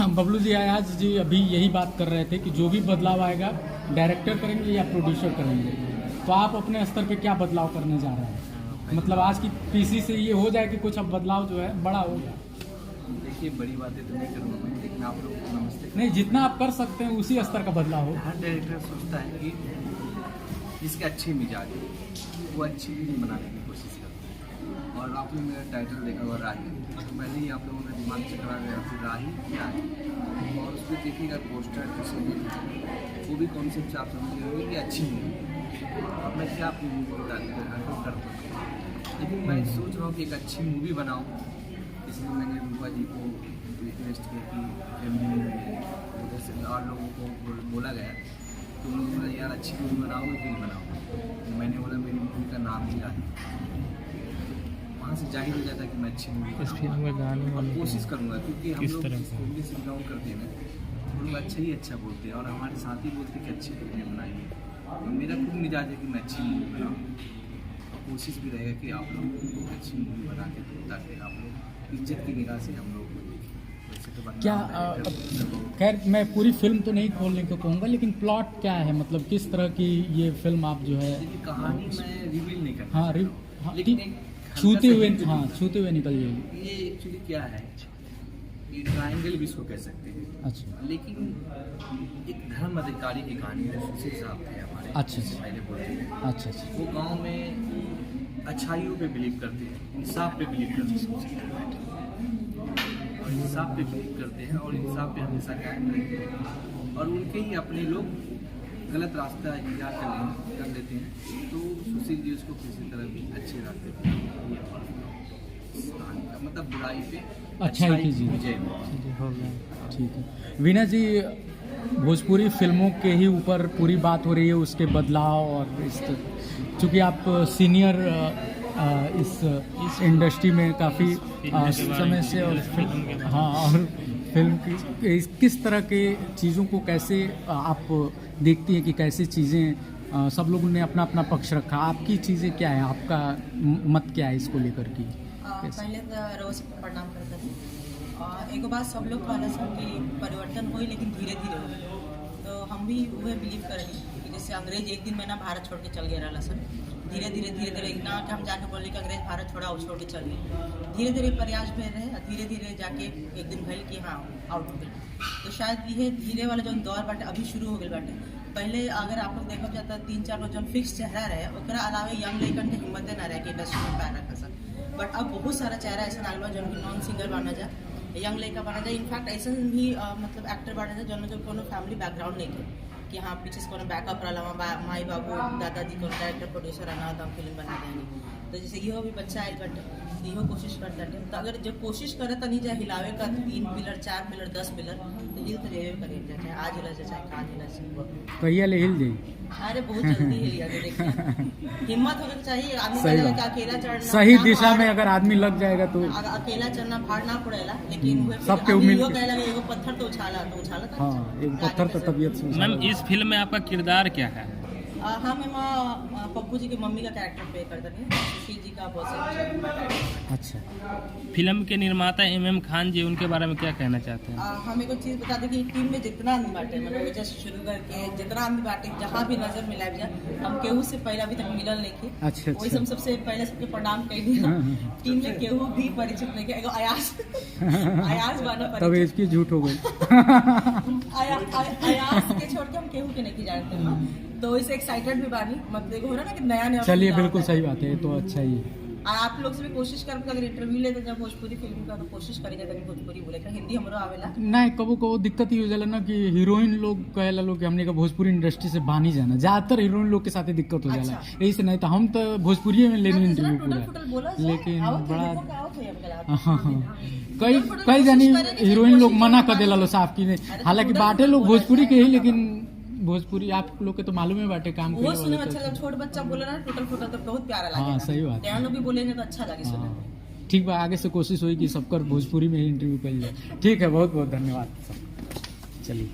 बबलू जी अयाज जी अभी यही बात कर रहे थे कि जो भी बदलाव आएगा डायरेक्टर करेंगे या प्रोड्यूसर करेंगे, तो आप अपने स्तर पे क्या बदलाव करने जा रहे हैं? मतलब आज की पीसी से ये हो जाए कि कुछ अब बदलाव जो है बड़ा होगा। देखिए बड़ी बातें तो नहीं करूँगा मैं, लेकिन आप लोग को नमस्ते। नहीं, जितना आप कर सकते हैं उसी स्तर का बदलाव हो। हर डायरेक्टर सोचता है कि जिसके अच्छे मिजाज है वो अच्छी फिल्म बनाने की कोशिश करता है। और आपने मेरा टाइटल देखा हुआ राही, तो पहले ही आप लोगों ने दिमाग से करा गया फिर राही क्या है, और उसमें देखिएगा पोस्टर किसी भी वो भी कॉन्सेप्ट आप समझ रहे होंगे कि अच्छी मूवी। अब मैं क्या अपनी मूवी बता दी करता हूँ, लेकिन मैं सोच रहा हूँ कि एक अच्छी मूवी बनाऊँ, इसलिए मैंने रूपा जी को रिक्वेस्ट किया कि उधर से और लोगों को बोला गया, तो उन्होंने बोला यार अच्छी मूवी बनाओ फिल्म बनाओ। तो मैंने बोला मेरी मूवी का नाम ही राही, वहाँ से जाहिर हो जाता है कि मैं अच्छी मूवी बनाऊँ। कोशिश करूँगा क्योंकि हम लोग फैमिली से बिलोंग करते हैं ना, हम लोग अच्छा ही अच्छा बोलते हैं और हमारे साथ ही बोलते हैं कि अच्छी फिल्में बनाइए। मेरा खुद मिजाज है कि मैं अच्छी मूवी बनाऊँ, कोशिश भी रहेगा कि आप लोग अच्छी मूवी बना के दो ताकि आप लोग इज्जत की निगाह से हम लोग क्या खैर मैं पूरी फिल्म तो नहीं खोलने को कहूँगा, लेकिन प्लॉट क्या है, मतलब किस तरह की ये फिल्म आप जो है कहानी मैं रिवील नहीं करता। हाँ लेकिन छूते हुए निकल जाएगी। ये एक्चुअली क्या है, ये ट्रायंगल भी इसको कह सकते हैं। अच्छा, लेकिन एक धर्म अधिकारी की कहानी है, सुशील साहब थे हमारे। अच्छा पहले बोलते हैं अच्छा। वो गांव में अच्छाइयों पे बिलीव करते हैं, इंसाफ पे बिलीव करते हैं, और इंसाफ पे बिलीव करते हैं और इंसाफ पे हमेशा कायम रहते हैं, और उनके ही अपने लोग गलत रास्ता इख्तियार कर लेते हैं, तो सुशील जी उसको किसी तरह भी अच्छे रास्ते पे मतलब बुराई पे अच्छाई की विजय हो गया। ठीक है वीना जी, भोजपुरी फिल्मों के ही ऊपर पूरी बात हो रही है, उसके बदलाव और इस चूँकि आप सीनियर इस इंडस्ट्री में काफ़ी समय से और फिल्म की किस तरह के चीज़ों को कैसे आप देखती हैं कि कैसे चीज़ें सब लोगों ने अपना अपना पक्ष रखा, आपकी चीज़ें क्या है, आपका मत क्या है इसको लेकर की? पहले तो रोज प्रणाम करते थे। एक बात सब लोग कहना सब कि परिवर्तन हुई, लेकिन धीरे धीरे हुई। तो हम भी वह बिलीव करेंगे कि जैसे अंग्रेज एक दिन में ना भारत छोड़ के चल गया रहा सन, धीरे धीरे ना कि हम जाके बोले कि अंग्रेज भारत छोड़ा छोड़ के चल गए, धीरे धीरे प्रयास में रहे, धीरे धीरे जाके एक दिन भैल कि हाँ आउट हो गए। तो शायद ये धीरे वाला जो दौर बाटे अभी शुरू हो गए बाटे। पहले अगर आप लोग देखा जाता 3-4 जो फिक्स चेहरा रहे, ओकरा अलावा यंग लेकर के हिम्मत ना रहे कि इंडस्ट्री में पैर रखा सर। बट अब बहुत सारा चेहरा ऐसा आगल बा जो नॉन सिंगर बना जाए, यंग लड़का बना जाए, इनफैक्ट ऐसा भी मतलब एक्टर बना जाए जो कोनो फैमिली बैकग्राउंड नहीं थे कि हाँ पीछे से कोनो बैकअप रहा, माई बाबू दादाजी को डायरेक्टर प्रोड्यूसर आना तो हम फिल्म बना देंगे। तो जैसे इहो भी बच्चा आयल बटे, इहो कोशिश करता है। तो अगर जब कोशिश करे तो नहीं जाए हिलावे का 3 पिलर 4 पिलर 10 पिलर, तो हिल तो जेबे करेंगे, चाहे आज हिला जाए चाहे काल हिला जाए, कहिया ले हिल जाए। अरे बहुत जल्दी हिल जाए। देखिए हिम्मत होना चाहिए आदमी का, अकेला चढ़ना सही दिशा में अगर आदमी लग जाएगा तो अकेला चलना भाड़ ना पड़ेला, लेकिन सबके उम्मीद एगो पत्थर तो उछाला हाँ, एक पत्थर तो तबीयत से। मैम इस फिल्म में आपका किरदार क्या है? हाँ मैं पप्पू जी की मम्मी का कैरेक्टर प्ले करता थी, सुशील जी का बॉस। अच्छा, फिल्म के निर्माता MM खान जी, उनके बारे में क्या कहना चाहते हैं? हम एक चीज़ बता दें कि टीम में जितना आदमी बांटे, मतलब वजह से शुरू करके जितना आदमी बांटे, जहाँ भी नजर मिला जाए, हम केहू से पहले अभी तक मिलल नहीं की। अच्छा, वही हम सबसे पहले सबके प्रणाम कर दिया। टीम में केहू भी परिचित नहीं किया, अयाज बना तब इसकी झूठ हो गई। अयाज के छोड़ के हम केहू के नहीं जानते, तो इसे एक्साइटेड भी बानी, मतलब हो रहा ना कि नया चलिए बिल्कुल सही बात है, तो अच्छा ही है। आप लोग से भी कोशिश करके अगर इंटरव्यू लेते जब भोजपुरी फिल्म का, तो कोशिश करेगा कि भोजपुरी बोले का, हिंदी हमरो आवेला नहीं। कबो दिक्कत ही हो जाला ना कि हीरोइन लोग कहेला लोग कि हमने का भोजपुरी इंडस्ट्री से बानी जाना, ज्यादातर हीरोइन लोग के साथ ही दिक्कत हो जाला। यही से नहीं तो हम तो भोजपुरी में लेनी इंटरव्यू पूरा, लेकिन बड़ा कई जानी हीरोइन लोग मना कर देला लो साफ की, हालांकि बाटे लोग भोजपुरी के ही, लेकिन भोजपुरी आप लोग के तो मालूम है बाटे काम वो सुने में अच्छा, जब छोट बच्चा बोले ना टूटल फूटल तो बहुत प्यारा लगे। हाँ सही बात है, लोग भी बोलेंगे तो अच्छा लगे सुने। ठीक बा, आगे से कोशिश होगी कि सबकर भोजपुरी में ही इंटरव्यू कर जाए। ठीक है, बहुत बहुत धन्यवाद सब। चलिए।